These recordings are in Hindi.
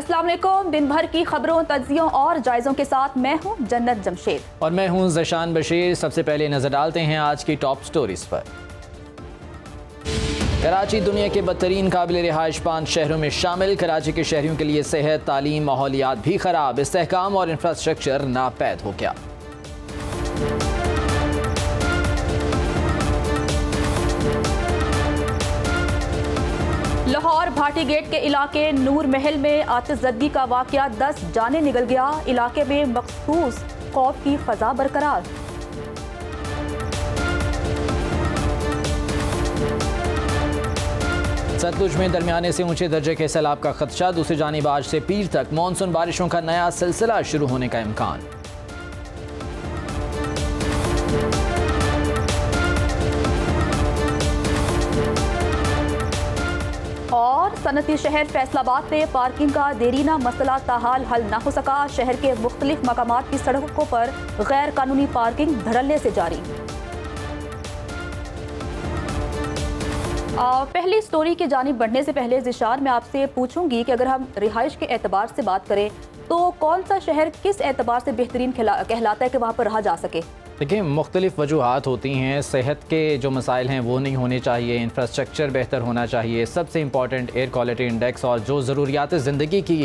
अस्सलाम वालेकुम। दिन भर की खबरों, तज्जियों और जायज़ों के साथ मैं हूं जन्नत जमशेद और मैं हूं ज़शान बशीर। सबसे पहले नजर डालते हैं आज की टॉप स्टोरीज पर। कराची दुनिया के बदतरीन काबिल रिहाइश 5 शहरों में शामिल। कराची के शहरियों के लिए सेहत, तालीम, माहौलियात भी खराब। इस्तेहकाम और इंफ्रास्ट्रक्चर नापैद हो गया। लाहौर भाटी गेट के इलाके नूर महल में आतिशज़दगी का वाक़या, 10 जाने निकल गया। इलाके में मखसूस खौफ की फ़ज़ा बरकरार। सतलुज में दरमियाने से ऊंचे दर्जे के सैलाब का खदशा। दूसरी जानिब आज से पीर तक मानसून बारिशों का नया सिलसिला शुरू होने का इम्कान। और सनती शहर फैसलाबाद में पार्किंग का देरीना मसला ताहाल हल न हो सका। शहर के मुख्तलिफ मकामात की सड़कों पर गैर कानूनी पार्किंग धड़ल्ले से जारी। पहली स्टोरी की जानिब बढ़ने से पहले ज़िशान मैं आपसे पूछूंगी कि अगर हम रिहाइश के एतबार से बात करें तो कौन सा शहर किस एतबार से बेहतरीन कहलाता है कि वहाँ पर रहा जा सके? देखिए, मुख्तलिफ वजूहात होती हैं। सेहत के जो मसाइल हैं वो नहीं होने चाहिए, इंफ्रास्ट्रक्चर बेहतर होना चाहिए, सबसे इंपॉर्टेंट एयर क्वालिटी इंडेक्स और जो ज़रूरियात ज़िंदगी की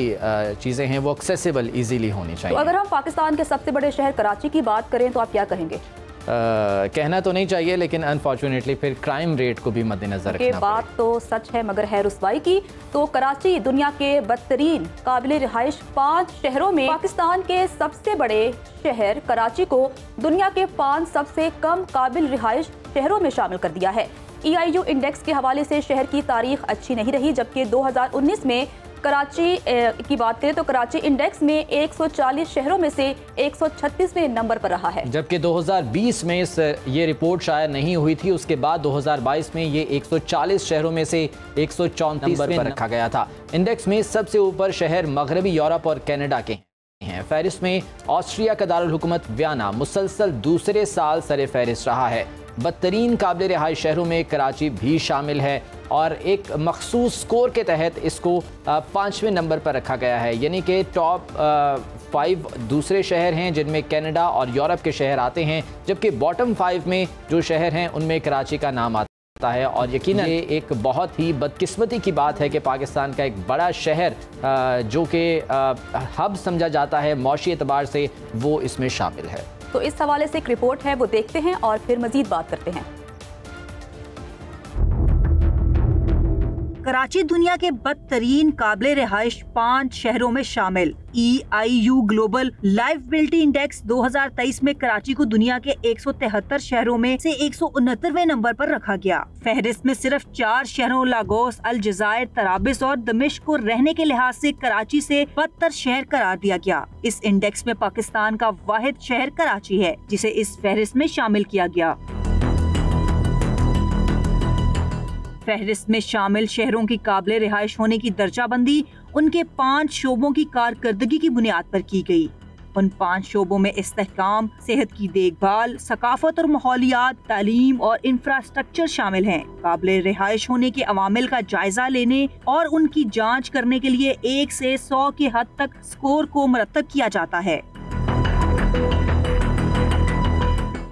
चीज़ें हैं वो एक्सेसिबल ईजीली होनी चाहिए। तो अगर हम पाकिस्तान के सबसे बड़े शहर कराची की बात करें तो आप क्या कहेंगे? कहना तो नहीं चाहिए, लेकिन अनफॉर्चुनेटली फिर क्राइम रेट को भी मद्देनजर रखना बात तो सच है मगर है रुसवाई की। तो कराची दुनिया के बदतरीन काबिल रिहाइश 5 शहरों में पाकिस्तान के सबसे बड़े शहर कराची को दुनिया के 5 सबसे कम काबिल रिहाइश शहरों में शामिल कर दिया है। EIU इंडेक्स के हवाले से शहर की तारीख अच्छी नहीं रही, जबकि 2019 में कराची की बात करें तो कराची इंडेक्स में 140 शहरों में से 136वें नंबर पर रहा है, जबकि 2020 में ये रिपोर्ट शायद नहीं हुई थी। उसके बाद 2022 में ये 140 शहरों में से 134 नंबर पर रखा गया था। इंडेक्स में सबसे ऊपर शहर मगरबी यूरोप और कनाडा के हैं। फहरिस्त में ऑस्ट्रिया का दारुल हुकूमत वियना मुसलसल दूसरे साल सरे फहरिस्त रहा है। बदतरीन काबिल रिहाइश शहरों में कराची भी शामिल है और एक मखसूस स्कोर के तहत इसको 5वें नंबर पर रखा गया है। यानी कि टॉप 5 दूसरे शहर हैं जिनमें कनाडा और यूरोप के शहर आते हैं, जबकि बॉटम 5 में जो शहर हैं उनमें कराची का नाम आता है। और यकीनन ये एक बहुत ही बदकिस्मती की बात है कि पाकिस्तान का एक बड़ा शहर जो कि हब समझा जाता है मौशी एतबार से, वो इसमें शामिल है। तो इस हवाले से एक रिपोर्ट है, वो देखते हैं और फिर मजीद बात करते हैं। कराची दुनिया के बदतरीन काबिल रिहाइश 5 शहरों में शामिल। EIU ग्लोबल लाइवबिलिटी इंडेक्स 2023 में कराची को दुनिया के 173 शहरों में से 169वें नंबर पर रखा गया। फहरिस्त में सिर्फ 4 शहरों लागोस, अलजायर, तराबिस और दमिश्क को रहने के लिहाज से कराची से बदतर शहर करार दिया गया। इस इंडेक्स में पाकिस्तान का वाहिद शहर कराची है जिसे इस फहरिस्त में शामिल किया गया। फहरिस्त में शामिल शहरों की काबिल रिहाइश होने की दर्जाबंदी उनके 5 शोबों की कारकर्दगी की बुनियाद पर की गई। उन 5 शोबों में इस्तेहकाम, सेहत की देखभाल, सकाफत और माहौलियात, तालीम और इंफ्रास्ट्रक्चर शामिल हैं। काबिल रिहाइश होने के अवामिल का जायजा लेने और उनकी जांच करने के लिए 1 से 100 की हद तक स्कोर को मुरतब किया जाता है।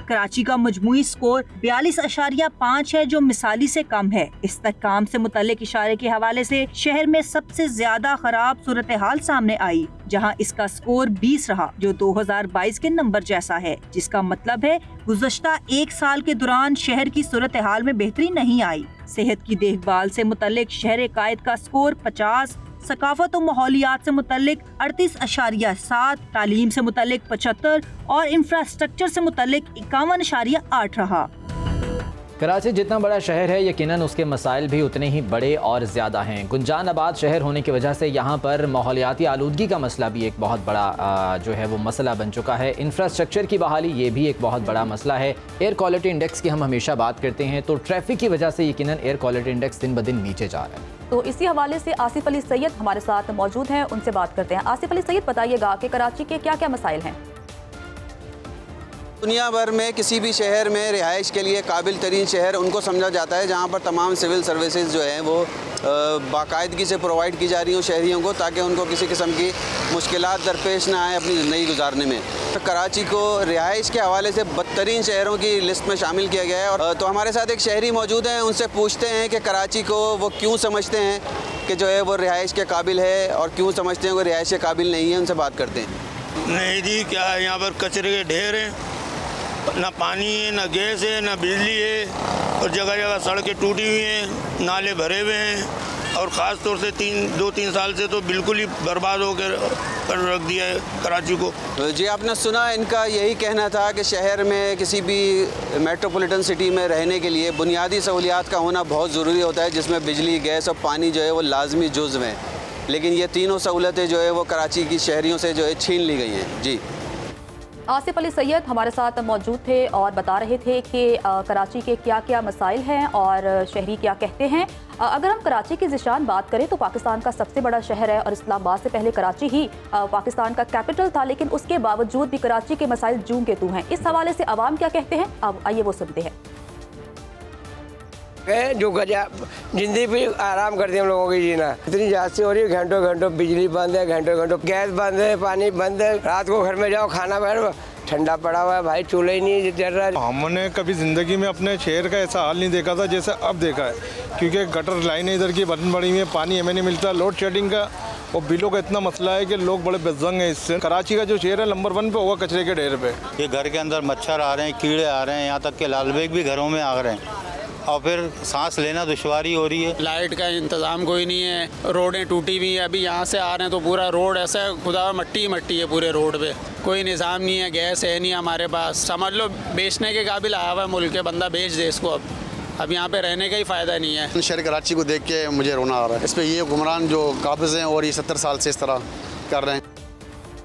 कराची का मजमूई स्कोर 42.5 है, जो मिसाली से कम है। इस्तेहकाम से मुतल्लिक इशारे के हवाले से शहर में सबसे ज्यादा खराब सूरत हाल सामने आई, जहां इसका स्कोर 20 रहा, जो 2022 के नंबर जैसा है, जिसका मतलब है गुज़श्ता 1 साल के दौरान शहर की सूरत हाल में बेहतरी नहीं आई। सेहत की देखभाल से मुतल्लिक शहर कायद का स्कोर 50, सकाफत और माहौलियात से मुतल्लिक 38.7, तालीम से मुतल्लिक 75 और इंफ्रास्ट्रक्चर से मुतल्लिक 51.8 रहा। कराची जितना बड़ा शहर है यकीनन उसके मसाइल भी उतने ही बड़े और ज़्यादा हैं। गुंजान आबाद शहर होने की वजह से यहाँ पर माहौलियाती आलूदगी का मसला भी एक बहुत बड़ा जो है वो मसला बन चुका है। इंफ्रास्ट्रक्चर की बहाली ये भी एक बहुत बड़ा मसला है। एयर क्वालिटी इंडेक्स की हम हमेशा बात करते हैं, तो ट्रैफिक की वजह से यकीनन एयर क्वालिटी इंडेक्स दिन ब दिन नीचे जा रहा है। तो इसी हवाले से आसिफ अली सैयद हमारे साथ मौजूद हैं, उनसे बात करते हैं। आसिफ अली सैयद, बताइएगा कि कराची के क्या क्या मसाइल हैं? दुनिया भर में किसी भी शहर में रिहाइश के लिए काबिल तरीन शहर उनको समझा जाता है जहाँ पर तमाम सिविल सर्विसेज जो हैं वो बाकायदगी से प्रोवाइड की जा रही हूँ शहरियों को, ताकि उनको किसी किस्म की मुश्किलात दरपेश ना आए अपनी ज़िंदगी गुजारने में। तो कराची को रिहाइश के हवाले से बदतरीन शहरों की लिस्ट में शामिल किया गया है। और तो हमारे साथ एक शहरी मौजूद हैं, उनसे पूछते हैं कि कराची को वो क्यों समझते हैं कि जो है वो रिहाइश के काबिल है और क्यों समझते हैं वो रिहाइश के काबिल नहीं है। उनसे बात करते हैं। नहीं जी, क्या है, यहाँ पर कचरे के ढेर हैं, ना पानी है, ना गैस है, ना बिजली है, और जगह जगह सड़कें टूटी हुई हैं, नाले भरे हुए हैं, और ख़ास तौर से 2-3 साल से तो बिल्कुल ही बर्बाद होकर रख दिया है कराची को। तो जी आपने सुना, इनका यही कहना था कि शहर में किसी भी मेट्रोपॉलिटन सिटी में रहने के लिए बुनियादी सहूलियात का होना बहुत ज़रूरी होता है, जिसमें बिजली, गैस और पानी जो है वो लाजमी जुज़्व हैं। लेकिन ये तीनों सहूलतें जो है वो कराची की शहरियों से जो है छीन ली गई हैं। जी, आसिफ अली सैयद हमारे साथ मौजूद थे और बता रहे थे कि कराची के क्या क्या मसाइल हैं और शहरी क्या कहते हैं। अगर हम कराची की ज़िशान बात करें तो पाकिस्तान का सबसे बड़ा शहर है और इस्लामाबाद से पहले कराची ही पाकिस्तान का कैपिटल था, लेकिन उसके बावजूद भी कराची के मसाइल जूं के तू हैं। इस हवाले से अवाम क्या कहते हैं, अब आइए वो सुनते हैं। जो जिंदगी भी आराम करती है हम लोगों की जीना, इतनी जास्ती हो रही है, घंटों घंटों बिजली बंद है, घंटों घंटों गैस बंद है, पानी बंद है, रात को घर में जाओ खाना बाहर ठंडा पड़ा हुआ है भाई, चूल्हा ही नहीं जल रहा। हमने कभी ज़िंदगी में अपने शहर का ऐसा हाल नहीं देखा था जैसे अब देखा है, क्योंकि गटर लाइनें इधर की बन पड़ी हुई है, पानी हमें नहीं मिलता, लोड शेडिंग का और बिलों का इतना मसला है कि लोग बड़े बेज़ंग हैं इससे। कराची का जो शहर है नंबर 1 पे होगा कचरे के ढेर पे। ये घर के अंदर मच्छर आ रहे हैं, कीड़े आ रहे हैं, यहाँ तक के लालबेग भी घरों में आ रहे हैं और फिर सांस लेना दुश्वारी हो रही है। लाइट का इंतज़ाम कोई नहीं है, रोडें टूटी हुई हैं, अभी यहाँ से आ रहे हैं तो पूरा रोड ऐसा है, खुदा मट्टी मट्टी है पूरे रोड पे, कोई निज़ाम नहीं है, गैस है नहीं हमारे पास, समझ लो बेचने के काबिल आया हुआ है मुल्क के, बंदा बेच दे इसको, अब यहाँ पे रहने का ही फ़ायदा नहीं है। शहर कराची को देख के मुझे रोना आ रहा है, इस पर ये हुक्मरान जो काबिज़ हैं और ये 70 साल से इस तरह कर रहे हैं।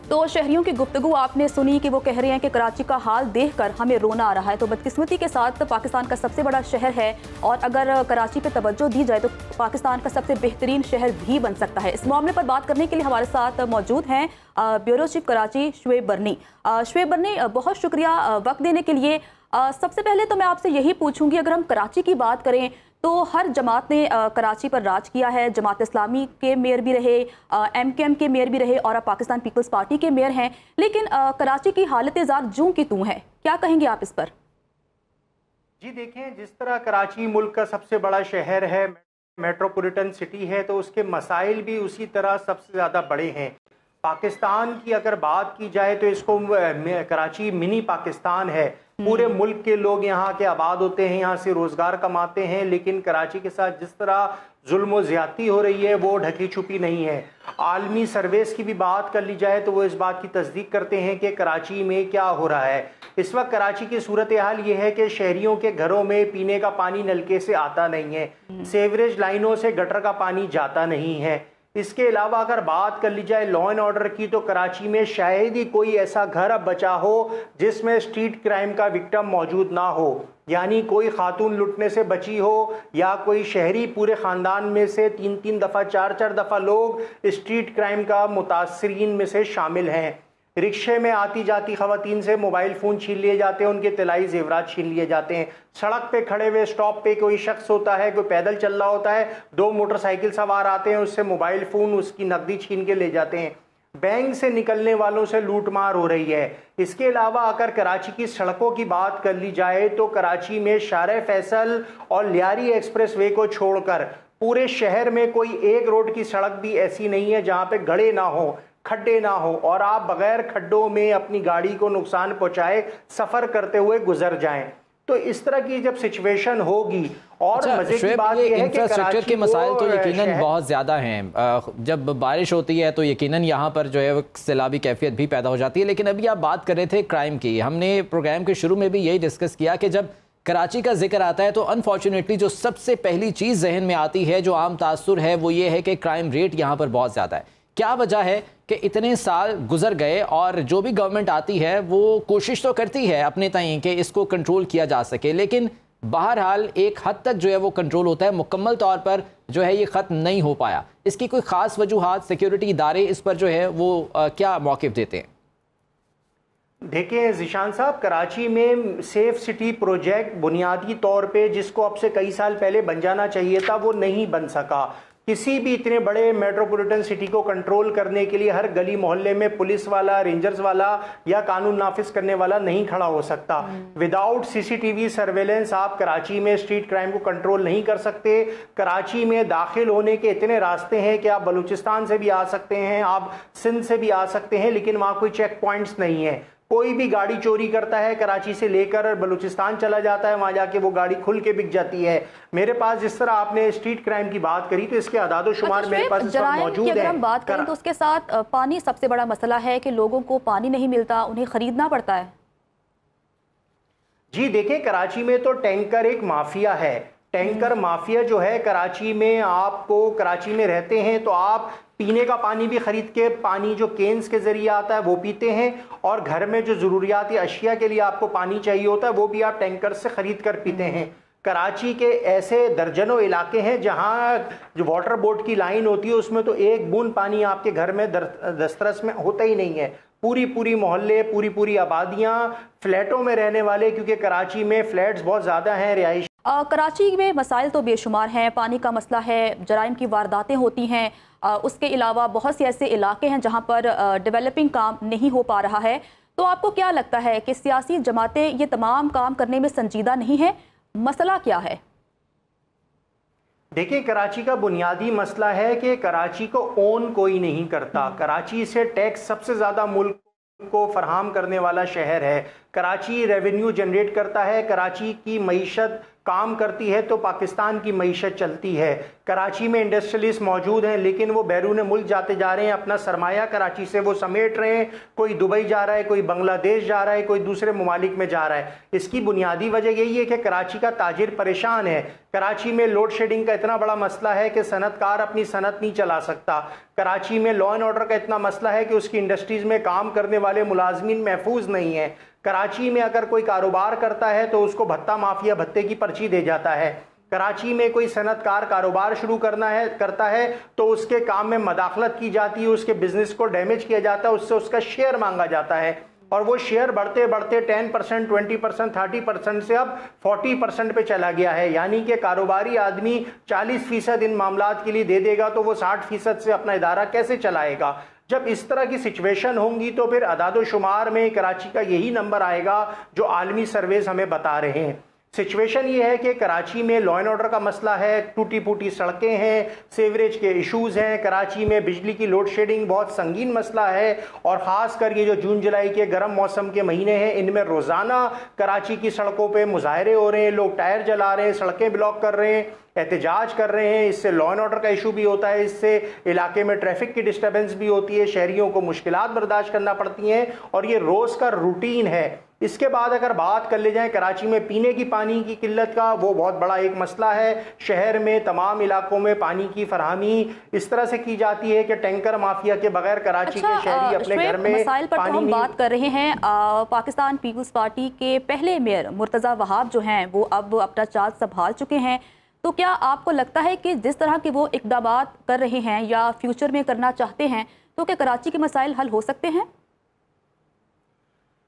तो शहरियों की गुफ्तगू आपने सुनी कि वो कह रहे हैं कि कराची का हाल देखकर हमें रोना आ रहा है। तो बदकिस्मती के साथ पाकिस्तान का सबसे बड़ा शहर है और अगर कराची पे तवज्जो दी जाए तो पाकिस्तान का सबसे बेहतरीन शहर भी बन सकता है। इस मामले पर बात करने के लिए हमारे साथ मौजूद हैं ब्यूरो चीफ कराची शुएब बरनी। शुएब बरनी, बहुत शुक्रिया वक्त देने के लिए। सबसे पहले तो मैं आपसे यही पूछूंगी, अगर हम कराची की बात करें तो हर जमात ने कराची पर राज किया है, जमात इस्लामी के मेयर भी रहे, MKM के मेयर भी रहे और अब पाकिस्तान पीपल्स पार्टी के मेयर हैं, लेकिन कराची की हालत ज़ात जूं की तूं है, क्या कहेंगे आप इस पर? जी देखें, जिस तरह कराची मुल्क का सबसे बड़ा शहर है, मेट्रोपॉलिटन सिटी है, तो उसके मसाइल भी उसी तरह सबसे ज़्यादा बड़े हैं। पाकिस्तान की अगर बात की जाए तो इसको कराची मिनी पाकिस्तान है, पूरे मुल्क के लोग यहाँ के आबाद होते हैं, यहाँ से रोज़गार कमाते हैं, लेकिन कराची के साथ जिस तरह जुल्म ज़्यादती हो रही है वो ढकी छुपी नहीं है। आलमी सर्वेस की भी बात कर ली जाए तो वो इस बात की तस्दीक करते हैं कि कराची में क्या हो रहा है। इस वक्त कराची की सूरत हाल ये है कि शहरियों के घरों में पीने का पानी नलके से आता नहीं है, सीवरेज लाइनों से गटर का पानी जाता नहीं है। इसके अलावा अगर बात कर ली जाए लॉ एंड ऑर्डर की तो कराची में शायद ही कोई ऐसा घर अब बचा हो जिसमें स्ट्रीट क्राइम का विक्टिम मौजूद ना हो, यानी कोई खातून लुटने से बची हो या कोई शहरी पूरे ख़ानदान में से 3-3 दफ़ा 4-4 दफ़ा लोग स्ट्रीट क्राइम का मुतासरीन में से शामिल हैं। रिक्शे में आती जाती ख़वातीन से मोबाइल फ़ोन छीन लिए जाते हैं, उनके तिलाई ज़ेवरात छीन लिए जाते हैं। सड़क पे खड़े हुए स्टॉप पे कोई शख्स होता है, कोई पैदल चल रहा होता है, 2 मोटरसाइकिल सवार आते हैं, उससे मोबाइल फ़ोन, उसकी नकदी छीन के ले जाते हैं। बैंक से निकलने वालों से लूटमार हो रही है। इसके अलावा अगर कराची की सड़कों की बात कर ली जाए तो कराची में शारे फैसल और लियारी एक्सप्रेस वे को छोड़कर पूरे शहर में कोई एक रोड की सड़क भी ऐसी नहीं है जहाँ पे गड्ढे ना हो, खड्डे ना हो और आप बगैर खड्डों में अपनी गाड़ी को नुकसान पहुंचाए सफ़र करते हुए गुजर जाएं। तो इस तरह की जब सिचुएशन होगी और मजे की बात यह है कि इंफ्रास्ट्रक्चर के मसाइल तो यकीनन बहुत ज़्यादा हैं। जब बारिश होती है तो यकीनन यहाँ पर जो है सैलाबी कैफियत भी पैदा हो जाती है। लेकिन अभी आप बात कर रहे थे क्राइम की, हमने प्रोग्राम के शुरू में भी यही डिस्कस किया कि जब कराची का जिक्र आता है तो अनफॉर्चुनेटली जो सबसे पहली चीज़ जहन में आती है, जो आम तासुर है, वो ये है कि क्राइम रेट यहाँ पर बहुत ज़्यादा है। क्या वजह है कि इतने साल गुजर गए और जो भी गवर्नमेंट आती है वो कोशिश तो करती है अपने ताईं कि इसको कंट्रोल किया जा सके, लेकिन बहरहाल एक हद तक जो है वो कंट्रोल होता है, मुकम्मल तौर पर जो है ये ख़त्म नहीं हो पाया। इसकी कोई ख़ास वजूहात सिक्योरिटी इदारे इस पर जो है वो क्या मौक़िफ़ देते हैं? देखिए ज़ीशान साहब, कराची में सेफ सिटी प्रोजेक्ट बुनियादी तौर पे जिसको अब से कई साल पहले बन जाना चाहिए था वो नहीं बन सका। किसी भी इतने बड़े मेट्रोपॉलिटन सिटी को कंट्रोल करने के लिए हर गली मोहल्ले में पुलिस वाला, रेंजर्स वाला या कानून नाफिज करने वाला नहीं खड़ा हो सकता। विदाउट सीसीटीवी सर्वेलेंस आप कराची में स्ट्रीट क्राइम को कंट्रोल नहीं कर सकते। कराची में दाखिल होने के इतने रास्ते हैं कि आप बलूचिस्तान से भी आ सकते हैं, आप सिंध से भी आ सकते हैं, लेकिन वहाँ कोई चेक पॉइंट्स नहीं है। कोई भी गाड़ी चोरी करता है कराची से लेकर बलूचिस्तान चला जाता है, वहां जाके वो गाड़ी खुल के बिक जाती है। मेरे पास जिस तरह आपने स्ट्रीट क्राइम की बात करी तो इसके आदादोशुमार मेरे पास इस वक्त मौजूद है। अगर हम बात करें तो उसके साथ पानी सबसे बड़ा मसला है कि लोगों को पानी नहीं मिलता, उन्हें खरीदना पड़ता है। जी देखिए, कराची में तो टैंकर एक माफिया है। टैंकर माफिया जो है कराची में, आपको कराची में रहते हैं तो आप पीने का पानी भी खरीद के, पानी जो केन्स के जरिए आता है वो पीते हैं, और घर में जो ज़रूरियाती अशिया के लिए आपको पानी चाहिए होता है वो भी आप टैंकर से ख़रीद कर पीते हैं। कराची के ऐसे दर्जनों इलाके हैं जहां जो वाटर बोर्ड की लाइन होती है उसमें तो एक बूंद पानी आपके घर में दस्तरस में होता ही नहीं है। पूरी मोहल्ले, पूरी आबादियां, फ्लैटों में रहने वाले, क्योंकि कराची में फ्लैट्स बहुत ज़्यादा हैं, रिहाइश। कराची में मसाइल तो बेशुमार हैं, पानी का मसला है, जराइम की वारदातें होती हैं, उसके अलावा बहुत से ऐसे इलाके हैं जहां पर डेवलपिंग काम नहीं हो पा रहा है। तो आपको क्या लगता है कि सियासी जमातें ये तमाम काम करने में संजीदा नहीं है? मसला क्या है? देखिए, कराची का बुनियादी मसला है कि कराची को ओन कोई नहीं करता। कराची से टैक्स सबसे ज़्यादा मुल्क को फराहम करने वाला शहर है। कराची रेवेन्यू जनरेट करता है, कराची की मईशत काम करती है तो पाकिस्तान की मईशत चलती है। कराची में इंडस्ट्रियलिस्ट मौजूद हैं लेकिन वो बैरून मुल्क जाते जा रहे हैं, अपना सरमाया कराची से वो समेट रहे हैं। कोई दुबई जा रहा है, कोई बांग्लादेश जा रहा है, कोई दूसरे ममालिक में जा रहा है। इसकी बुनियादी वजह यही है कि कराची का ताजिर परेशान है। कराची में लोड शेडिंग का इतना बड़ा मसला है कि सनतकार अपनी सनत नहीं चला सकता। कराची में लॉ एंड ऑर्डर का इतना मसला है कि उसकी इंडस्ट्रीज़ में काम करने वाले मुलाजमीन महफूज नहीं है। कराची में अगर कोई कारोबार करता है तो उसको भत्ता माफिया भत्ते की पर्ची दे जाता है। कराची में कोई सनतकार कारोबार शुरू करता है तो उसके काम में मदाखलत की जाती है, उसके बिजनेस को डैमेज किया जाता है, उससे उसका शेयर मांगा जाता है, और वो शेयर बढ़ते बढ़ते 10%, 20%, 30% से अब 40% पे चला गया है। यानी कि कारोबारी आदमी 40% इन मामलात के लिए दे देगा तो वो 60% से अपना इदारा कैसे चलाएगा? जब इस तरह की सिचुएशन होंगी तो फिर अदाद-ओ-शुमार में कराची का यही नंबर आएगा जो आलमी सर्वेज हमें बता रहे हैं। सिचुएशन ये है कि कराची में लॉ एंड ऑर्डर का मसला है, टूटी फूटी सड़कें हैं, सीवरेज के इश्यूज़ हैं, कराची में बिजली की लोड शेडिंग बहुत संगीन मसला है, और ख़ास कर ये जो जून जुलाई के गर्म मौसम के महीने हैं इनमें रोज़ाना कराची की सड़कों पे मुजाहरे हो रहे हैं, लोग टायर जला रहे हैं, सड़कें ब्लॉक कर रहे हैं, एहतजाज कर रहे हैं। इससे लॉ एंड ऑर्डर का इशू भी होता है, इससे इलाके में ट्रैफिक की डिस्टर्बेंस भी होती है, शहरियों को मुश्किलात बर्दाश्त करना पड़ती हैं, और ये रोज़ का रूटीन है। इसके बाद अगर बात कर ले जाए कराची में पीने की पानी की किल्लत का, वो बहुत बड़ा एक मसला है। शहर में तमाम इलाकों में पानी की फरहमी इस तरह से की जाती है कि टैंकर माफिया के बगैर कराची के शहरी अपने घर में मसाइल पर तो हम बात कर रहे हैं। पाकिस्तान पीपल्स पार्टी के पहले मेयर मुर्तज़ा वहाब जो हैं वो अब अपना चार्ज संभाल चुके हैं, तो क्या आपको लगता है कि जिस तरह के वो इक़दाम कर रहे हैं या फ्यूचर में करना चाहते हैं तो क्या कराची के मसाइल हल हो सकते हैं?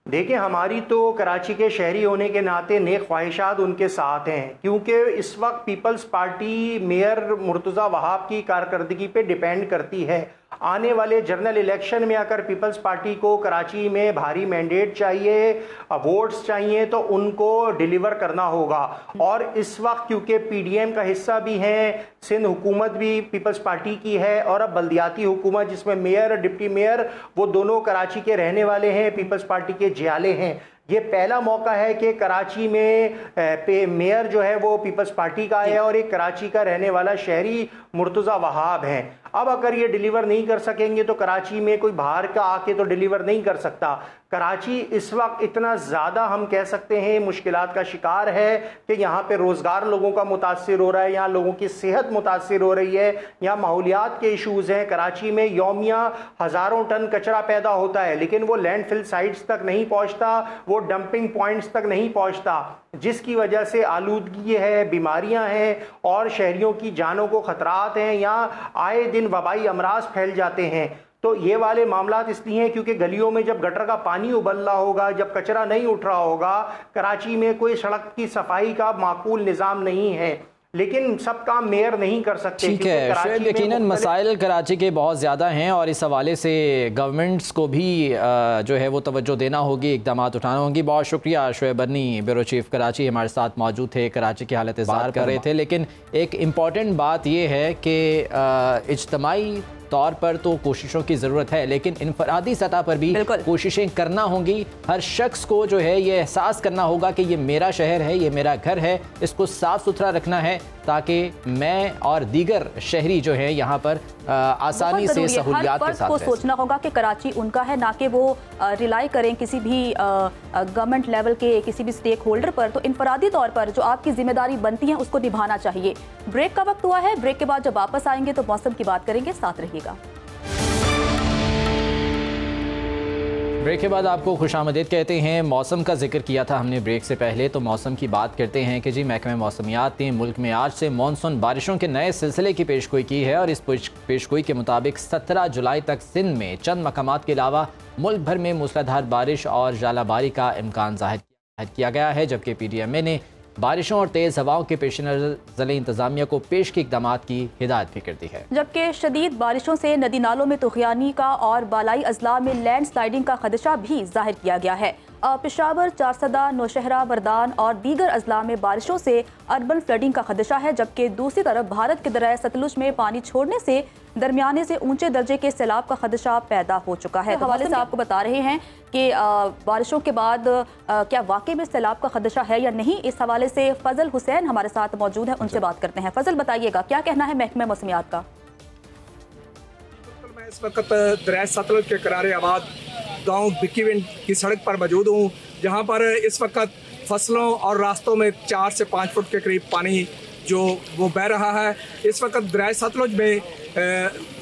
देखिए, हमारी तो कराची के शहरी होने के नाते नेक ख्वाहिशात उनके साथ हैं, क्योंकि इस वक्त पीपल्स पार्टी मेयर मुर्तज़ा वहाब की कारकर्दगी पे डिपेंड करती है। आने वाले जनरल इलेक्शन में अगर पीपल्स पार्टी को कराची में भारी मैंडेट चाहिए, वोट्स चाहिए, तो उनको डिलीवर करना होगा। और इस वक्त क्योंकि पीडीएम का हिस्सा भी है, सिंध हुकूमत भी पीपल्स पार्टी की है, और अब बल्दियाती हुकूमत जिसमें मेयर डिप्टी मेयर वो दोनों कराची के रहने वाले हैं, पीपल्स पार्टी के जियाले हैं। ये पहला मौका है कि कराची में मेयर जो है वो पीपल्स पार्टी का है और एक कराची का रहने वाला शहरी मुर्तज़ा वहाब हैं। अब अगर ये डिलीवर नहीं कर सकेंगे तो कराची में कोई बाहर का आके तो डिलीवर नहीं कर सकता। कराची इस वक्त इतना ज़्यादा हम कह सकते हैं मुश्किलात का शिकार है कि यहाँ पे रोज़गार लोगों का मुतासिर हो रहा है, यहाँ लोगों की सेहत मुतासिर हो रही है, यहाँ माहौलियात के इशूज़ हैं। कराची में यौमिया हज़ारों टन कचरा पैदा होता है लेकिन वो लैंडफिल साइट्स तक नहीं पहुँचता, वो डंपिंग पॉइंट्स तक नहीं पहुँचता, जिसकी वजह से आलूदगी है, बीमारियां हैं और शहरियों की जानों को खतरात हैं। यहाँ आए दिन वबाई अमराज फैल जाते हैं। तो तो ये वाले मामला इसलिए हैं क्योंकि गलियों में जब गटर का पानी उबल रहा होगा, जब कचरा नहीं उठ रहा होगा, कराची में कोई सड़क की सफाई का माकूल निज़ाम नहीं है, लेकिन सब काम मेयर नहीं कर सकते। ठीक है शायद यकीनन मसाइल कराची के बहुत ज़्यादा हैं और इस हवाले से गवर्नमेंट्स को भी जो है वो तवज्जो देना होगी, इकदाम उठाना होंगी। बहुत शुक्रिया शोएब बर्नी, ब्यूरो चीफ कराची हमारे साथ मौजूद थे, कराची की हालत इज़हार कर रहे थे। लेकिन एक इम्पॉर्टेंट बात ये है कि इज्तमाई तौर पर तो कोशिशों की ज़रूरत है, लेकिन इनफरादी सतह पर भी कोशिशें करना होंगी। हर शख्स को जो है ये एहसास करना होगा कि ये मेरा शहर है, ये मेरा घर है, इसको साफ़ सुथरा रखना है ताकि मैं और दीगर शहरी जो है यहाँ पर आसानी से सहूलियात के साथ को सोचना होगा कि कराची उनका है, ना कि वो रिलाई करें किसी भी गवर्नमेंट लेवल के किसी भी स्टेक होल्डर पर। तो इनफरादी तौर पर जो आपकी जिम्मेदारी बनती है उसको निभाना चाहिए। ब्रेक का वक्त हुआ है, ब्रेक के बाद जब वापस आएंगे तो मौसम की बात करेंगे, साथ रहिएगा। ब्रेक के बाद आपको खुशामदीद कहते हैं। मौसम का जिक्र किया था हमने ब्रेक से पहले, तो मौसम की बात करते हैं कि जी महकमे मौसमियात ने मुल्क में आज से मानसून बारिशों के नए सिलसिले की पेशगोई की है और इस पेशगोई के मुताबिक 17 जुलाई तक सिंध में चंद मकामात के अलावा मुल्क भर में मूसलाधार बारिश और जालाबारी का इम्कान ज़ाहिर किया गया है, जबकि PDMA ने बारिशों और तेज़ हवाओं के पेश नज़र ज़िले इंतज़ामिया को पेश के इक़दामात की हिदायत भी कर दी है। जबकि शदीद बारिशों से नदी नालों में तुग़यानी का और बालाई अजला में लैंड स्लाइडिंग का खदशा भी जाहिर किया गया है। पेशावर, चारसदा, नौशहरा, वरदान और दीगर अजला में बारिशों से अर्बन फ्लडिंग का खदशा है, जबकि दूसरी तरफ भारत के दरिया सतलुज में पानी छोड़ने से दरमियाने से ऊंचे दर्जे के सैलाब का खदशा पैदा हो चुका है। हवाले से आपको बता रहे हैं कि बारिशों के बाद क्या वाकई में सैलाब का खदशा है या नहीं, इस हवाले से फजल हुसैन हमारे साथ मौजूद है, उनसे बात करते हैं। फजल बताइएगा क्या कहना है महकमे मौसमियात का? मैं इस वक्त दरिया सतलुज के किनारे आबाद गाँव बिक्कीविंड की सड़क पर मौजूद हूँ, जहाँ पर इस वक्त फसलों और रास्तों में 4 से 5 फुट के करीब पानी जो वो बह रहा है। इस वक्त दरिया सतलुज में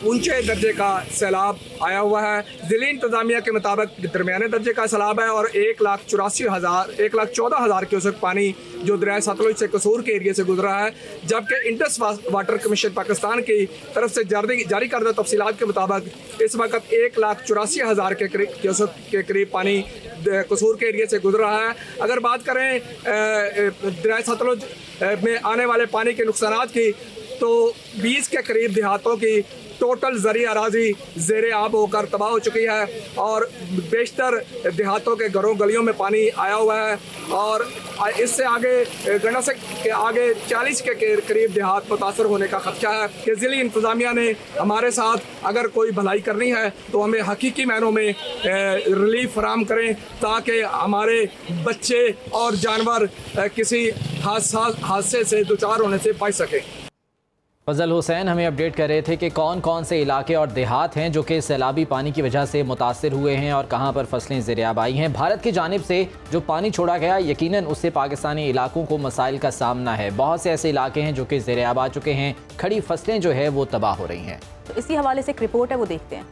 ऊंचे दर्जे का सैलाब आया हुआ है। ज़िली इंतज़ामिया के मुताबिक दरमियाने दर्जे का सैलाब है और 1,14,000 क्यूसेक पानी जो दरिया सतलुज से कसूर के एरिए से गुजरा है, जबकि इंडस वाटर कमीशन पाकिस्तान की तरफ से जारी करदा तफसीलात के मुताबिक इस वक्त 1,84,000 क्यूसेक के करीब पानी कसूर के एरिए से गुजर रहा है। अगर बात करें दरिया सतलुज में आने वाले पानी के नुकसानात की, तो 20 के करीब देहातों की टोटल ज़री अराजी ज़ेरे आब होकर तबाह हो चुकी है और बेशतर देहातों के घरों गलियों में पानी आया हुआ है और इससे आगे गंडासक के आगे 40 के करीब देहात मुतासर होने का खदशा है। कि ज़िली इंतज़ामिया ने हमारे साथ अगर कोई भलाई करनी है तो हमें हकीकी मायनों में रिलीफ फराहम करें ताकि हमारे बच्चे और जानवर किसी हादसे से दुचार होने से बच सकें। फजल हुसैन हमें अपडेट कर रहे थे कि कौन कौन से इलाके और देहात हैं जो कि सैलाबी पानी की वजह से मुतासर हुए हैं और कहां पर फसलें ज़ेर-ए-आब आई हैं। भारत की जानिब से जो पानी छोड़ा गया यकीनन उससे पाकिस्तानी इलाकों को मसाइल का सामना है। बहुत से ऐसे इलाके हैं जो कि ज़ेर-ए-आब आ चुके हैं, खड़ी फसलें जो है वो तबाह हो रही हैं। तो इसी हवाले से एक रिपोर्ट है, वो देखते हैं।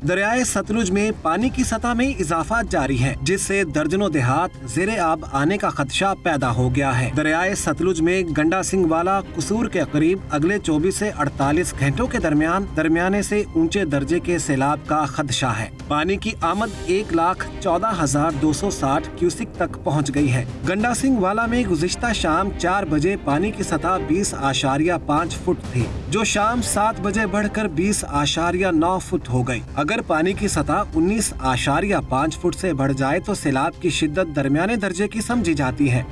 दरियाए सतलुज में पानी की सतह में इजाफा जारी है, जिससे दर्जनों देहात ज़ेरे आब आने का खदशा पैदा हो गया है। दरियाए सतलुज में गंडा सिंह वाला कसूर के करीब अगले 24 से 48 घंटों के दरमियाने से ऊंचे दर्जे के सैलाब का खदशा है। पानी की आमद 1,14,260 क्यूसिक तक पहुँच गई है। गंडा सिंह वाला में गुज़िश्ता शाम 4 बजे पानी की सतह 20.5 फुट थी, जो शाम 7 बजे बढ़कर 20.9 फुट हो गई। अगर पानी की सतह 19.5 फुट से बढ़ जाए तो सैलाब की शिद्दत दरमियाने दर्जे की समझी जाती है।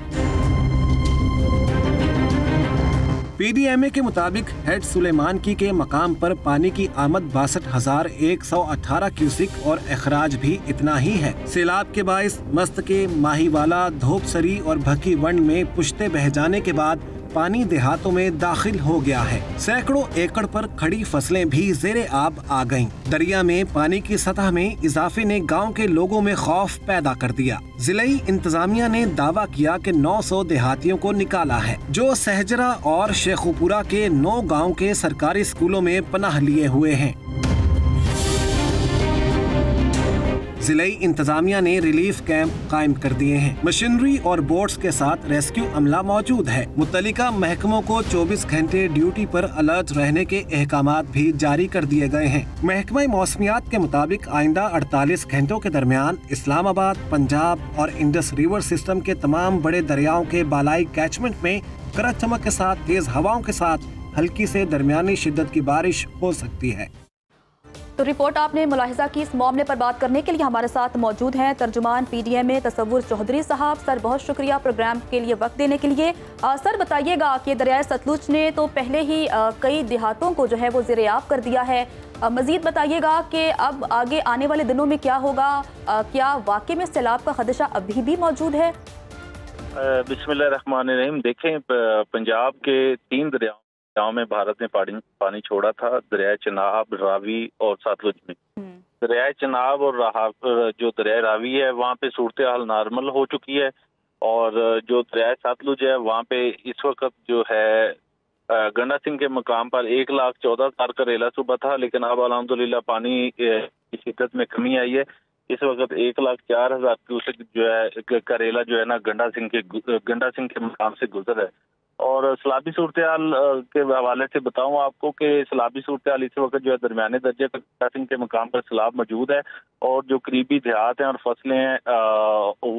PDMA के मुताबिक हेड सुलेमान की के मकाम पर पानी की आमद 62,118 क्यूसिक और अखराज भी इतना ही है। सैलाब के बाइस मस्तके, माहीवाला, धोपसरी और भकी वंड में पुश्ते बह जाने के बाद पानी देहातों में दाखिल हो गया है। सैकड़ों एकड़ पर खड़ी फसलें भी ज़ेरे आब आ गईं। दरिया में पानी की सतह में इजाफे ने गांव के लोगों में खौफ पैदा कर दिया। जिलाई इंतजामिया ने दावा किया कि 900 देहातियों को निकाला है, जो सहजरा और शेखुपुरा के 9 गाँव के सरकारी स्कूलों में पनाह लिए हुए हैं। जिले इंतजामिया ने रिलीफ कैंप कायम कर दिए हैं। मशीनरी और बोट्स के साथ रेस्क्यू अमला मौजूद है। मुत्तलिका महकमों को 24 घंटे ड्यूटी पर अलर्ट रहने के अहकामात भी जारी कर दिए गए हैं। महकमा मौसमियात के मुताबिक आइंदा 48 घंटों के दरमियान इस्लामाबाद, पंजाब और इंडस रिवर सिस्टम के तमाम बड़े दरियाओं के बालाई कैचमेंट में गरज चमक के साथ तेज हवाओं के साथ हल्की से दरमियानी शिद्दत की बारिश हो सकती है। तो रिपोर्ट आपने मुलाहिजा की। इस मामले पर बात करने के लिए हमारे साथ मौजूद हैं तर्जुमान PDMA तसव्वुर चौधरी साहब। सर, बहुत शुक्रिया प्रोग्राम के लिए वक्त देने के लिए। सर, बताइएगा कि दरियाए सतलुज ने तो पहले ही कई देहातों को जो है वो ज़ेर-ए-आब कर दिया है। मज़ीद बताइएगा कि अब आगे आने वाले दिनों में क्या होगा? क्या वाकई में सैलाब का खदशा अभी भी मौजूद है? बिस्मिल्लाहिर्रहमानिर्रहीम। देखें, पंजाब के 3 दरियाओं में भारत ने पानी छोड़ा था, दरिया चनाब, रावी और सतलुज में। दरिया चनाब और जो दरिया रावी है वहाँ पे सूरत हाल नॉर्मल हो चुकी है, और जो दरिया सतलुज है वहाँ पे इस वक्त जो है गंडा सिंह के मकाम पर 1,14,000 का रेला सूबा था, लेकिन अब अल्हम्दुलिल्लाह पानी की शिद्दत में कमी आई है। इस वक्त 1,04,000 क्यूसेक जो है करेला जो है ना गंडा सिंह के मकाम से गुजर है। और सैलाबी सूरत हाल के हवाले से बताऊं आपको कि सैलाबी सूरत हाल इस वक्त जो है दरमियाने दर्जे का गंडा सिंह के मकाम पर सैलाब मौजूद है, और जो करीबी देहात हैं और फसलें हैं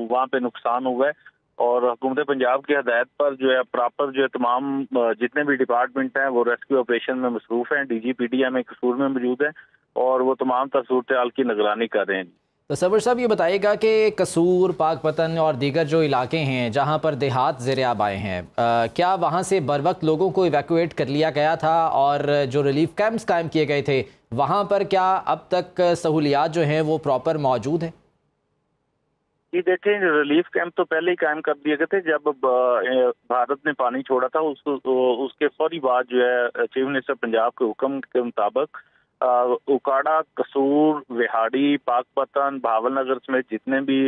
वहाँ पे नुकसान हुआ है। और हुकूमत पंजाब की हदायत पर जो है प्रॉपर जो है तमाम जितने भी डिपार्टमेंट हैं वो रेस्क्यू ऑपरेशन में मसरूफ हैं। DG PDMA कसूर में मौजूद है और वो तमाम तर सूरत हाल की निगरानी कर रहे हैं। तसव्वुर साहब, ये बताइएगा कि कसूर, पाकपतन और दीगर जो इलाके हैं जहां पर देहात ज़ेर-ए-आब आए हैं, क्या वहां से बर वक्त लोगों को इवैक्यूएट कर लिया गया था? और जो रिलीफ कैंप्स कायम किए गए थे वहां पर क्या अब तक सहूलियात जो हैं वो प्रॉपर मौजूद हैं? ये देखें, रिलीफ कैंप तो पहले ही कायम कर दिए गए थे। जब भारत ने पानी छोड़ा था उसके फौरी बाद जो है चीफ मिनिस्टर पंजाब के हुक्म के मुताबिक उकाड़ा, कसूर, विहाड़ी, पाकपतन, भावलनगर समेत जितने भी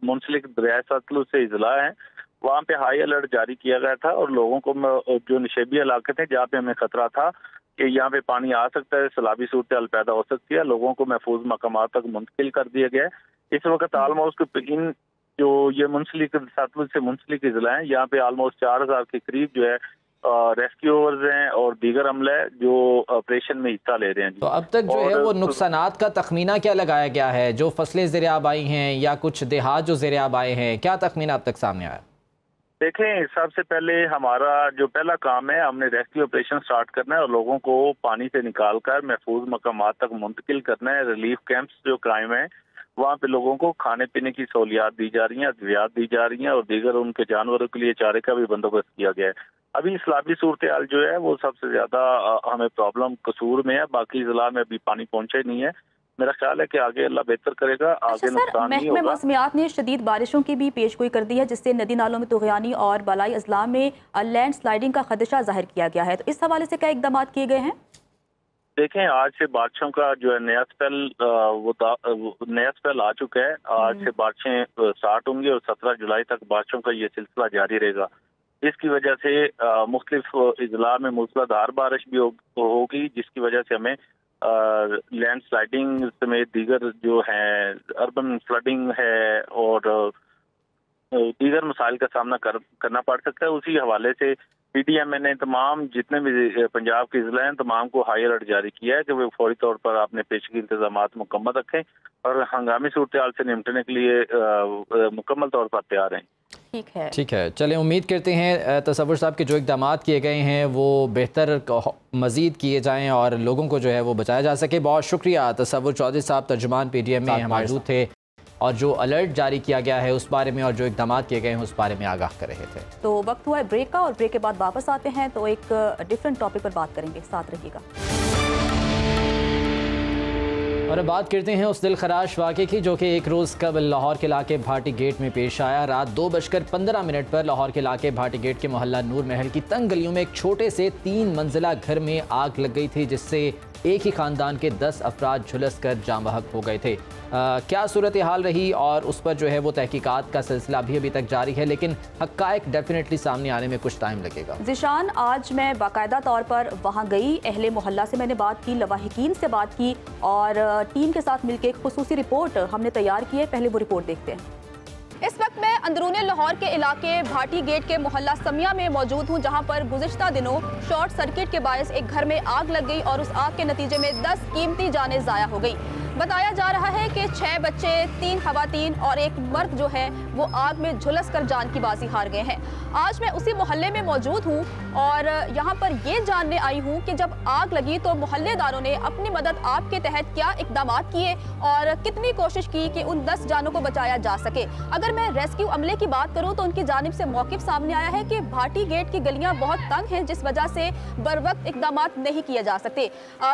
मुंसलिक दरिया सतलुज से इजला हैं वहाँ पे हाई अलर्ट जारी किया गया था, और लोगों को जो निशेबी इलाके थे जहाँ पे हमें खतरा था कि यहाँ पे पानी आ सकता है, सैलाबी सूरत हाल पैदा हो सकती है, लोगों को महफूज मकामात तक मुंतकिल कर दिया गया है। इस वक्त ऑलमोस्ट इन जो ये मुंसलिक सतलुज से मुंसलिक इजला है यहाँ पे ऑलमोस्ट 4,000 के करीब जो है रेस्क्यूअर्स हैं और दीगर अमले जो ऑपरेशन में हिस्सा ले रहे हैं। तो अब तक जो है वो नुकसानात का तखमीना क्या लगाया गया है? जो फसलें ज़ेर-ए-आब आई हैं या कुछ देहात जो ज़ेर-ए-आब आए हैं, क्या तखमीना अब तक सामने आया? देखें, सबसे पहले हमारा जो पहला काम है, हमने रेस्क्यू ऑपरेशन स्टार्ट करना है और लोगों को पानी से निकाल कर महफूज मकामात तक मुंतकिल करना है। रिलीफ कैंप्स जो कायम है वहाँ पे लोगों को खाने पीने की सहूलियात दी जा रही हैं, अद्वियात दी जा रही हैं, और दीगर उनके जानवरों के लिए चारे का भी बंदोबस्त किया गया है। अभी सैलाबी सूरत हाल जो है वो सबसे ज्यादा हमें प्रॉब्लम कसूर में है, बाकी जिला में अभी पानी पहुंचा ही नहीं है। मेरा ख्याल है कि आगे अल्लाह बेहतर करेगा, आगे नुकसान नहीं होगा। मौसमियात ने शदीद बारिशों की भी पेशगोई कर दी है, जिससे नदी नालों में तुग़यानी और बालाई अजला में लैंड स्लाइडिंग का खदशा जाहिर किया गया है। तो इस हवाले से क्या इकदाम किए गए हैं? देखें, आज से बारिशों का जो है नया स्पेल आ चुका है। आज से बारिशें स्टार्ट होंगी और 17 जुलाई तक बारिशों का ये सिलसिला जारी रहेगा। इसकी वजह से मुख्तलिफ इजला में मूसलाधार बारिश भी होगी, जिसकी वजह से हमें लैंड स्लाइडिंग समेत दीगर जो है अर्बन फ्लडिंग है और दीगर मसाइल का सामना करना पड़ सकता है। उसी हवाले से PDMA ने तमाम जितने भी पंजाब के जिले हैं तमाम को हाई अलर्ट जारी किया है कि वे फौरी तौर पर अपने पेशगी इंतजाम मुकम्मल रखें और हंगामी सूरत हाल से निपटने के लिए मुकम्मल तौर पर तैयार हैं। ठीक है, चलें, उम्मीद करते हैं तसव्वुर साहब के जो इक़दामात किए गए हैं वो बेहतर मज़ीद किए जाएँ और लोगों को जो है वो बचाया जा सके। बहुत शुक्रिया तसव्वुर चौधरी साहब, तर्जुमान PDMA मौजूद थे और जो अलर्ट जारी किया गया है उस बारे में और जो इक़दाम किए गए हैं उस बारे में आगाह कर रहे थे। तो वक्त हुआ है ब्रेक का और ब्रेक के बाद वापस आते हैं तो एक डिफरेंट टॉपिक पर बात करेंगे, साथ रहिएगा। और अब बात करते हैं उस दिलखराश वाक़े की जो कि एक रोज़ कबल लाहौर के इलाके भाटी गेट में पेश आया। रात 2:15 पर लाहौर के इलाके भाटी गेट के मोहल्ला नूर महल की तंग गलियों में एक छोटे से 3 मंजिला घर में आग लग गई थी, जिससे एक ही खानदान के 10 अफराद झुलस कर जाँ बहक हो गए थे। क्या सूरत हाल रही और उस पर जो है वो तहकीकात का सिलसिला भी अभी तक जारी है, लेकिन हक़ाइक़ डेफिनेटली सामने आने में कुछ टाइम लगेगा। ज़ीशान, आज मैं बाकायदा तौर पर वहाँ गई, अहले मोहल्ला से मैंने बात की, लवाहिकीन से बात की और टीम के साथ मिलकर एक खुसूसी रिपोर्ट हमने तैयार की है। पहले वो रिपोर्ट देखते हैं। इस वक्त मैं अंदरूनी लाहौर के इलाके भाटी गेट के मोहल्ला समिया में मौजूद हूँ, जहाँ पर गुज़िश्ता दिनों शॉर्ट सर्किट के बायस एक घर में आग लग गई और उस आग के नतीजे में 10 कीमती जानें ज़ाया हो गई। बताया जा रहा है कि 6 बच्चे, 3 खवातीन और एक मर्द जो है वो आग में झुलस कर जान की बाजी हार गए हैं। आज मैं उसी मोहल्ले में मौजूद हूँ और यहाँ पर ये जानने आई हूँ कि जब आग लगी तो मोहल्लेदारों ने अपनी मदद आपके तहत क्या इकदाम किए और कितनी कोशिश की कि उन 10 जानों को बचाया जा सके। अगर मैं रेस्क्यू अमले की बात करूँ तो उनकी जानिब से मौक़िफ़ सामने आया है कि भाटी गेट की गलियाँ बहुत तंग हैं, जिस वजह से बर वक्त इकदाम नहीं किए जा सकते।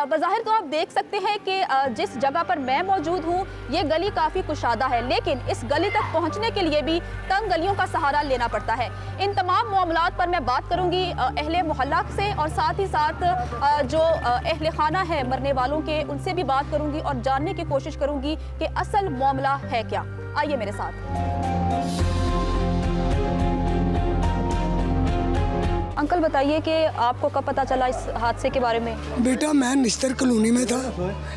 बज़ाहिर तो आप देख सकते हैं कि जिस जगह पर मैं मौजूद हूँ ये गली काफ़ी कुशादा है, लेकिन इस गली तक पहुँचने के लिए भी तंग गलियों का सहारा लेना पड़ता है। इन तमाम मामलात पर मैं बात करूँगी अहले मोहल्ला से और साथ ही साथ जो अहले खाना है मरने वालों के, उनसे भी बात करूँगी और जानने की कोशिश करूँगी कि असल मामला है क्या। आइए मेरे साथ। अंकल बताइए कि आपको कब पता चला इस हादसे के बारे में? बेटा मैं निश्तर कॉलोनी में था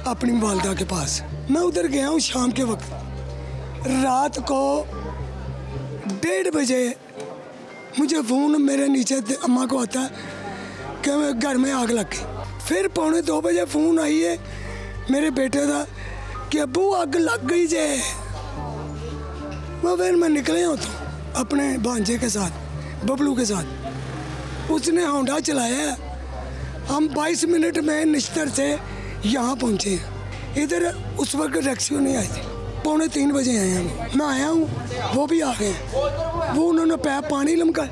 अपनी वालदा के पास। मैं उधर गया हूँ शाम के वक्त। रात को 1:30 बजे मुझे फ़ोन मेरे नीचे अम्मा को आता है कि घर में आग लग गई। फिर 1:45 बजे फ़ोन आई है मेरे बेटे का कि अब्बू आग लग गई जे। वो फिर मैं निकले हूँ तो अपने भांजे के साथ, बबलू के साथ। उसने होंडा चलाया। हम 22 मिनट में निश्तर से यहाँ पहुँचे। इधर उस वक्त रेस्क्यू नहीं आई थी। 2:45 बजे आए हम। मैं आया हूँ, वो भी आ गए। वो उन्होंने पैप पानी लमका,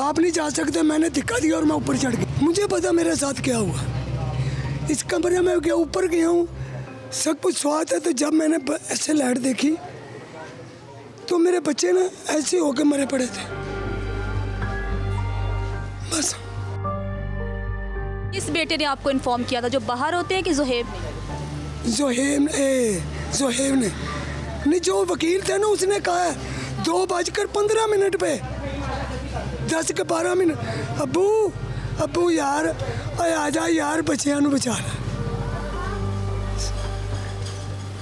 आप नहीं जा सकते, मैंने धक्का दिया और मैं ऊपर चढ़ गई। मुझे पता मेरे साथ क्या हुआ। इस कमरे में गया, ऊपर गया हूँ, सब कुछ स्वाद है। तो जब मैंने ऐसे लाइट देखी तो मेरे बच्चे ना ऐसे होकर मरे पड़े थे। बस। इस बेटे ने आपको इन्फॉर्म किया था, जो बाहर होते हैं कि ज़ुहैब ने? ज़ुहैब ने नहीं, जो वकील थे ना उसने कहा है 2:15 पे 10 के 12 मिनट अब्बू यार आ जा यार, बच्चियां नूं बचा ला।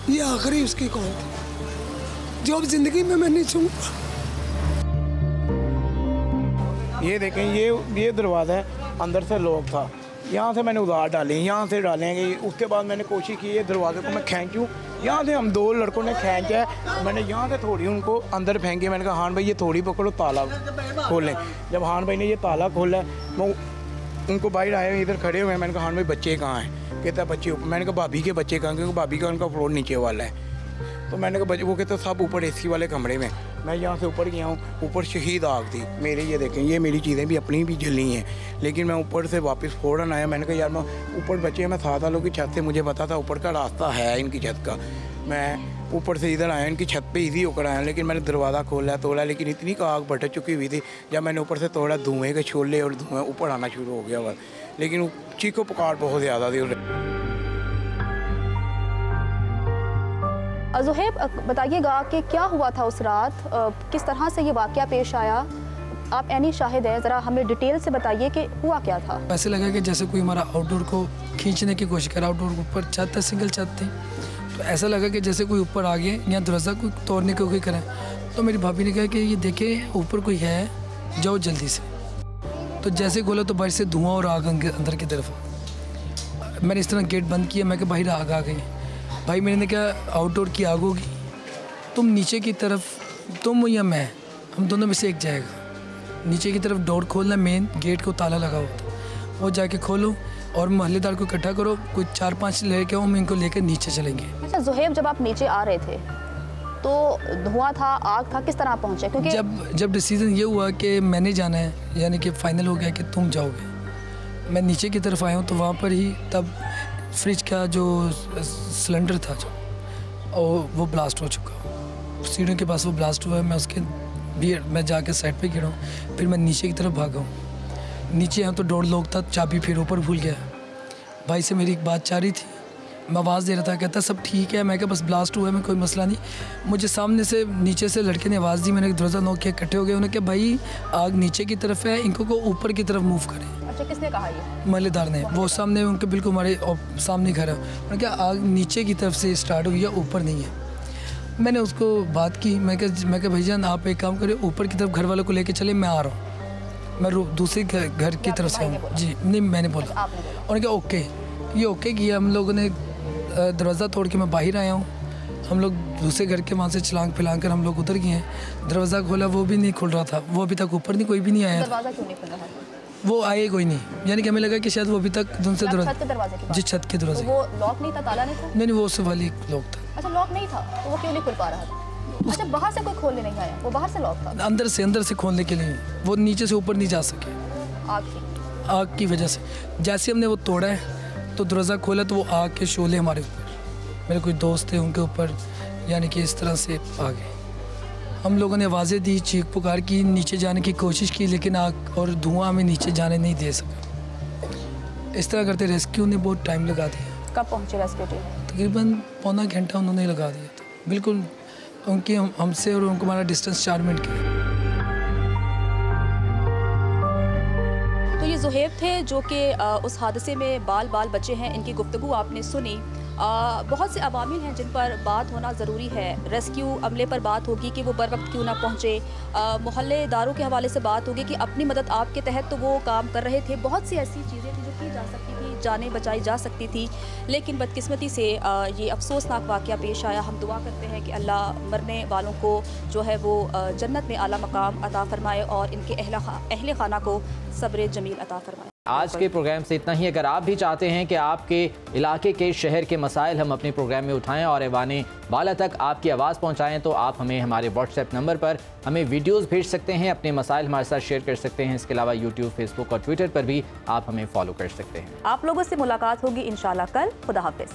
ये आखिरी उसकी कॉल थी जो अब जिंदगी में मैं नहीं सुनूंगा। ये देखें, ये दरवाज़ा है, अंदर से लॉक था। यहाँ से मैंने उधार डाले, यहाँ से डालेंगे। उसके बाद मैंने कोशिश की ये दरवाजे को मैं खींचूँ। यहाँ से हम 2 लड़कों ने खींचा है। मैंने यहाँ से थोड़ी उनको अंदर फेंके। मैंने कहा हान भाई ये थोड़ी पकड़ो, ताला खोलें। जब हान भाई ने ये ताला खोला, मैं उनको बाहर आए, इधर खड़े हुए हैं। मैंने कहा हान भाई बच्चे कहाँ हैं? कहता है बच्चे ऊपर। मैंने कहा भाभी के बच्चे कहाँ? क्योंकि भाभी का उनका फ्लोर नीचे वाला है। तो मैंने कहा वो कहते सब ऊपर एसी वाले कमरे में। मैं यहाँ से ऊपर गया हूँ, ऊपर शहीद आग थी मेरे। ये देखें, ये मेरी चीज़ें भी अपनी भी जली हैं, लेकिन मैं ऊपर से वापस फ़ौरन आया। मैंने कहा यार मैं ऊपर बचे, मैं 7 सालों की छत से, मुझे पता था ऊपर का रास्ता है इनकी छत का। मैं ऊपर से इधर आया, इनकी छत पे इजी होकर आया, लेकिन मैंने दरवाज़ा खोला तोड़ा, लेकिन इतनी आग भटक चुकी हुई थी। जब मैंने ऊपर से तोड़ा, धुएँ के शोले और धुआं ऊपर आना शुरू हो गया। लेकिन चीखो पुकार बहुत ज़्यादा थी। ज़ुहैब बताइएगा कि क्या हुआ था उस रात, किस तरह से ये वाक़या पेश आया? आप ऐनी शाहिद हैं, ज़रा हमें डिटेल से बताइए कि हुआ क्या था। ऐसे लगा कि जैसे कोई हमारा आउटडोर को खींचने की कोशिश कर। आउटडोर के ऊपर छत है, सिंगल छत थी, तो ऐसा लगा कि जैसे कोई ऊपर आ गए या दरवाज़ा कोई तोड़ने की कोई करें। तो मेरी भाभी ने कहा कि ये देखे ऊपर कोई है, जाओ जल्दी से। तो जैसे खोला तो बाहर से धुआं और आग अंदर की तरफ। मैंने इस तरह गेट बंद किया, मैं कि बाहर आग आ गई। भाई मैंने कहा आउटडोर की आग होगी, तुम नीचे की तरफ, तुम या मैं, हम दोनों में से एक जाएगा। नीचे की तरफ डोर खोलना, मेन गेट को ताला लगा हुआ था, वो जाके खोलो और मोहल्लेदार को इकट्ठा करो, कुछ 4-5 लेके आओ, हम इनको लेकर नीचे चलेंगे। अच्छा ज़ुहैब, जब आप नीचे आ रहे थे तो धुआं था, आग था, किस तरह आप पहुँचे? क्योंकि जब डिसीजन ये हुआ कि मैंने जाना है, यानी कि फाइनल हो गया कि तुम जाओगे, मैं नीचे की तरफ आया हूँ, तो वहाँ पर ही तब फ्रिज का जो सिलेंडर था जो वो ब्लास्ट हो चुका। सीढ़ियों के पास वो ब्लास्ट हुआ है। मैं जाके साइड पे गिरा हूँ। फिर मैं नीचे की तरफ भागा हूँ। नीचे यहाँ तो डोर लॉक था, चाबी फिर ऊपर भूल गया। भाई से मेरी एक बात चाह रही थी, मैं आवाज़ दे रहा था, कहता सब ठीक है। मैं क्या बस ब्लास्ट हुआ है, मैं कोई मसला नहीं। मुझे सामने से नीचे से लड़के ने आवाज़ दी, मैंने दरवाज़ा नॉक किया, इकट्ठे हो गए। उन्होंने कहा भाई आग नीचे की तरफ है, इनको को ऊपर की तरफ मूव करें। अच्छा, किसने कहा ये? महल्लेदार ने, वो सामने उनके बिल्कुल हमारे सामने घर है। उन्होंने कहा आग नीचे की तरफ से स्टार्ट हुई है, ऊपर नहीं है। मैंने उसको बात की, मैं कहा भाईजान आप एक काम करें, ऊपर की तरफ घर वालों को लेके चले, मैं आ रहा हूँ, मैं दूसरे घर की तरफ से हूँ। जी नहीं, मैंने बोला। उन्होंने कहा ओके, ये ओके किया। हम लोगों ने दरवाज़ा तोड़ के मैं बाहर आया हूँ। हम लोग दूसरे घर के वहाँ से छलांग फैलांग कर हम लोग उधर गए हैं। दरवाज़ा खोला, वो भी नहीं खुल रहा था, वो अभी तक ऊपर नहीं, कोई भी नहीं आया। दरवाज़ा क्यों नहीं खुल रहा था? वो आए कोई नहीं, यानी कि हमें लगा कि शायद वो अभी तक दूसरे दरवाजे जी छत के दरवाजे। वो लॉक नहीं था, ताला नहीं था? नहीं, वो उस वाली लॉक था। अच्छा, लॉक नहीं था तो वो क्यों नहीं खुल पा रहा था? अच्छा, बाहर से कोई खोलने नहीं आया, वो बाहर से लॉक था? अंदर से खोलने के लिए, वो नीचे से ऊपर नहीं जा सके आग की वजह से। जैसे हमने वो तोड़ा है तो दरवाज़ा खोला तो वो आग के शोले हमारे ऊपर, मेरे कोई दोस्त थे उनके ऊपर, यानी कि इस तरह से आ गए। हम लोगों ने आवाज़ें दी, चीख पुकार की, नीचे जाने की कोशिश की, लेकिन आग और धुआं हमें नीचे जाने नहीं दे सका। इस तरह करते रेस्क्यू ने बहुत टाइम लगा दिया। कब पहुँचे रेस्क्यू टीम? तकरीबन पौना घंटा उन्होंने लगा दिया था। बिल्कुल उनकी हमसे और उनको हमारा डिस्टेंस 4 मिनट की। तो ये ज़ुहैब थे जो कि उस हादसे में बाल बचे हैं। इनकी गुफ्तगू आपने सुनी। बहुत से अवामिल हैं जिन पर बात होना ज़रूरी है। रेस्क्यू अमले पर बात होगी कि वो बर वक्त क्यों ना पहुँचे। मोहल्लेदारों के हवाले से बात होगी कि अपनी मदद आपके तहत तो वो काम कर रहे थे। बहुत सी ऐसी चीज़ें थी जो की जा सकती थी, जानें बचाई जा सकती थी, लेकिन बदकिस्मती से ये अफसोसनाक वाक़या पेश आया। हम दुआ करते हैं कि अल्लाह मरने वालों को जो है वो जन्नत में आला मकाम अता फ़रमाए और इनके अहले खाना को सब्र जमील अता फ़रमाए। आज के प्रोग्राम से इतना ही। अगर आप भी चाहते हैं कि आपके इलाके के शहर के मसाइल हम अपने प्रोग्राम में उठाएं और ऐवाने बाला तक आपकी आवाज़ पहुंचाएं, तो आप हमें हमारे व्हाट्सएप नंबर पर हमें वीडियोस भेज सकते हैं, अपने मसाइल हमारे साथ शेयर कर सकते हैं। इसके अलावा यूट्यूब, फेसबुक और ट्विटर पर भी आप हमें फॉलो कर सकते हैं। आप लोगों से मुलाकात होगी इंशाल्लाह कल। खुदा हाफिज़।